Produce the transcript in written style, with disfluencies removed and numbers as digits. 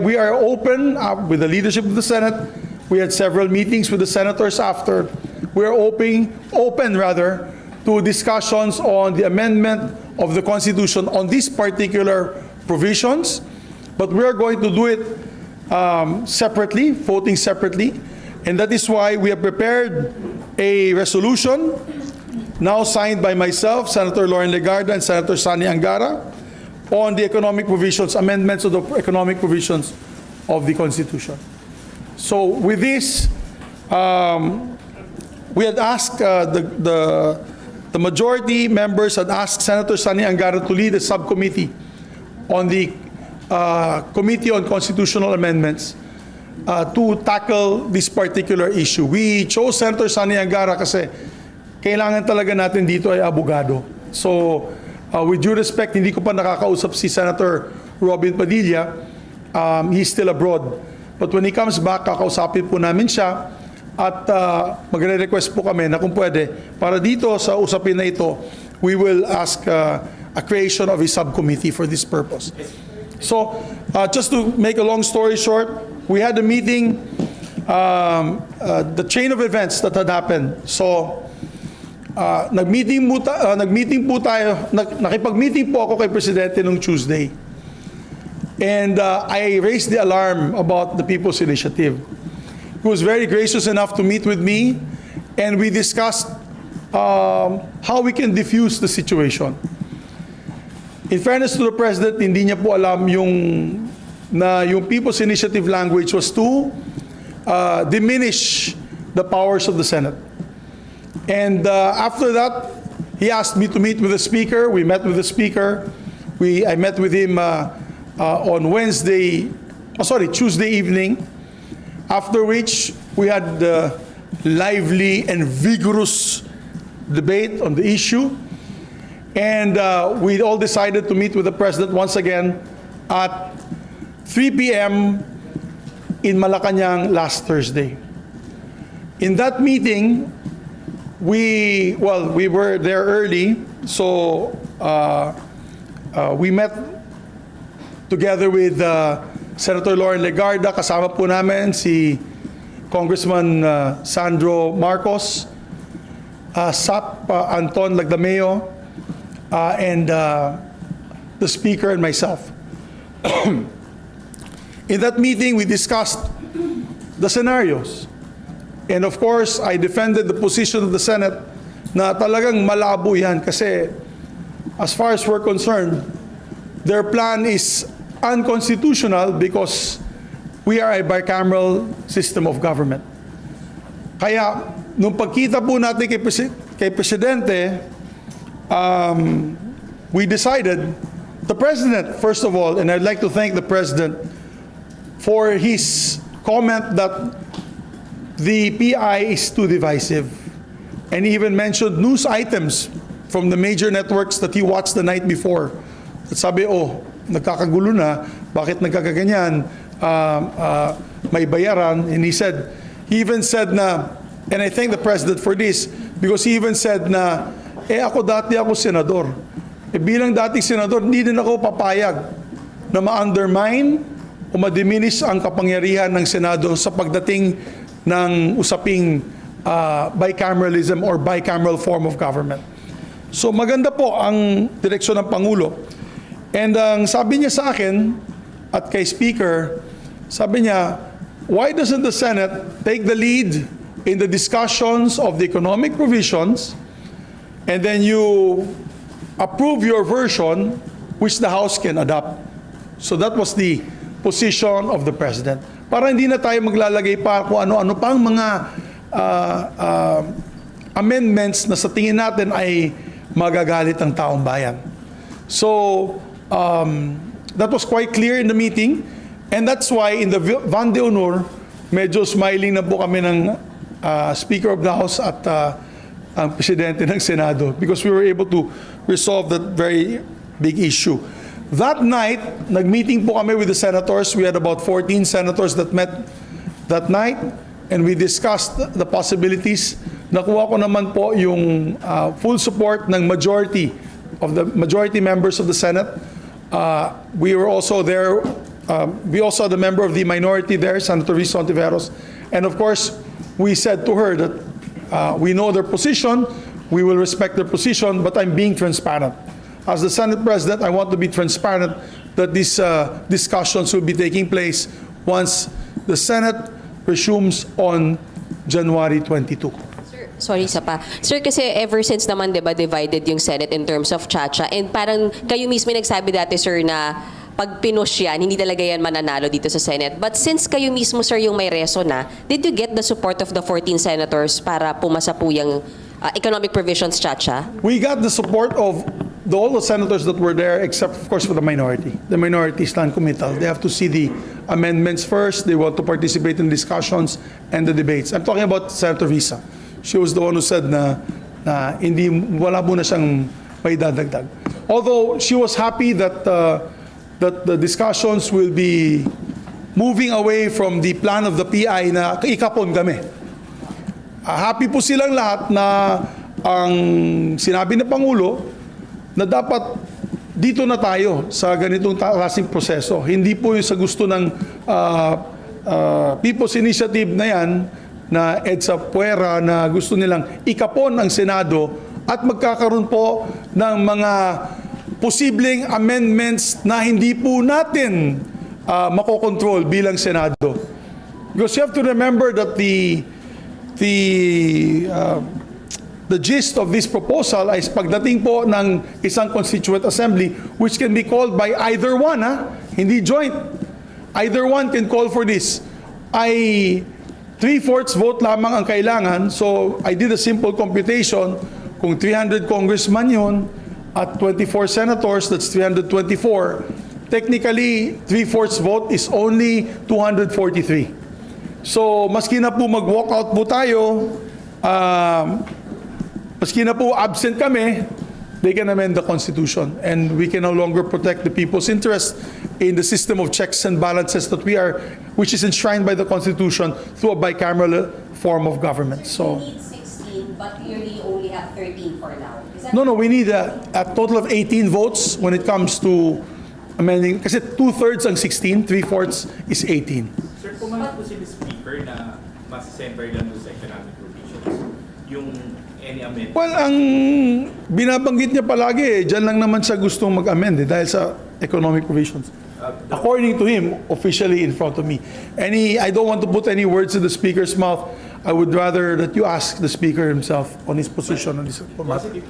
we are open with the leadership of the Senate. We had several meetings with the senators after. We are open to discussions on the amendment of the Constitution on these particular provisions, but we are going to do it separately, voting separately, and that is why we have prepared a resolution now signed by myself, Senator Loren Legarda, and Senator Sonny Angara on the economic provisions, amendments of the economic provisions of the Constitution. So with this, we had asked the majority members had asked Senator Sonny Angara to lead a subcommittee on the Committee on Constitutional Amendments to tackle this particular issue. We chose Senator Sonny Angara kasi kailangan talaga natin dito ay abogado. So, with due respect, hindi ko pa nakakausap si Senator Robin Padilla. He's still abroad. But when he comes back, kakausapin po namin siya at magre-request po kami na kung pwede, para dito sa usapin na ito, we will ask a creation of a subcommittee for this purpose. So, just to make a long story short, we had a meeting, the chain of events that had happened. So, nakipag-meeting po ako kay Presidente nung Tuesday. And I raised the alarm about the People's Initiative. He was very gracious enough to meet with me, and we discussed how we can diffuse the situation. In fairness to the President, hindi niya po alam yung People's Initiative language was to diminish the powers of the Senate. And after that, he asked me to meet with the Speaker. We met with the Speaker. I met with him on Tuesday evening, after which we had lively and vigorous debate on the issue. And we all decided to meet with the President once again at 3 p.m. in Malacanang last Thursday. In that meeting, we were there early, so we met together with Senator Loren Legarda, kasama po namin si Congressman Sandro Marcos, Sap Anton Lagdameo, and the Speaker and myself. In that meeting, we discussed the scenarios. And of course, I defended the position of the Senate na talagang malabo yan kasi as far as we're concerned, their plan is unconstitutional because we are a bicameral system of government. Kaya, nung pagkita po natin kay Presidente, we decided, the President, first of all, and I'd like to thank the President for his comment that the PI is too divisive, and he even mentioned news items from the major networks that he watched the night before. At sabi, nagkakagulo na, bakit nagkakaganyan, may bayaran, and he even said na, and I thank the President for this, because he even said na, dati ako senador. Bilang dating senador, hindi din ako papayag na ma-undermine o ma-diminish ang kapangyarihan ng Senado sa pagdating ng usaping bicameralism or bicameral form of government. So maganda po ang direksyon ng Pangulo. And ang sabi niya sa akin at kay Speaker, sabi niya, why doesn't the Senate take the lead in the discussions of the economic provisions, and then you approve your version which the House can adopt? So that was the position of the President. Para hindi na tayo maglalagay pa kung ano-ano pang mga amendments na sa tingin natin ay magagalit ang taong bayan. So, that was quite clear in the meeting, and that's why in the Van de Honor, medyo smiling na po kami ng Speaker of the House at ang Presidente ng Senado, because we were able to resolve that very big issue. That night, nag-meeting po kami with the senators. We had about 14 senators that met that night, and we discussed the possibilities. Nakuha ko naman po yung full support ng majority members of the Senate. We were also there we also had a member of the minority there, Senator Risa Ontiveros. And of course, we said to her that we know their position, we will respect their position, but I'm being transparent. As the Senate President, I want to be transparent that these discussions will be taking place once the Senate resumes on January 22. Sorry, isa pa. Sir, kasi ever since naman, di ba, divided yung Senate in terms of chacha. And parang kayo mismo nagsabi dati, sir, na pag pinush yan, hindi talaga yan mananalo dito sa Senate. But since kayo mismo, sir, yung may reso na, did you get the support of the 14 senators para pumasa po yung economic provisions chacha? We got the support of all the senators that were there, except, of course, for the minority. The minority is non-committal. They have to see the amendments first. They want to participate in discussions and the debates. I'm talking about Senator Risa. She was the one who said na hindi, wala muna siyang may dadagdag. Although she was happy that the discussions will be moving away from the plan of the PI na ikapon kami. Happy po silang lahat na ang sinabi ng Pangulo na dapat dito na tayo sa ganitong klaseng proseso. Hindi po yung sa gusto ng People's Initiative na yan, na EDSA Puera, na gusto nilang ikapon ang Senado at magkakaroon po ng mga posibleng amendments na hindi po natin makokontrol bilang Senado. Because you have to remember that the gist of this proposal is pagdating po ng isang constituent assembly, which can be called by either one, hindi joint. Either one can call for this. 3/4 vote lamang ang kailangan. So I did a simple computation. Kung 300 congressman yun at 24 senators, that's 324. Technically, 3/4 vote is only 243. So maski na po mag-walk out po tayo, maski na po absent kami, they can amend the Constitution, and we can no longer protect the people's interest in the system of checks and balances that which is enshrined by the Constitution through a bicameral form of government. So, We need 16, but clearly you only have 13 for now. no, we need a total of 18 votes when it comes to amending, kasi 2/3 ang 16, 3/4 is 18. Sir, pumanap po si Speaker na mas-center lang sa economic provisions. Yung any amendment. Well, ang binabanggit niya palagi, dyan lang naman siya gustong mag-amend dahil sa economic provisions. According to him, officially in front of me. I don't want to put any words in the Speaker's mouth. I would rather that you ask the Speaker himself on his position on this matter. Positive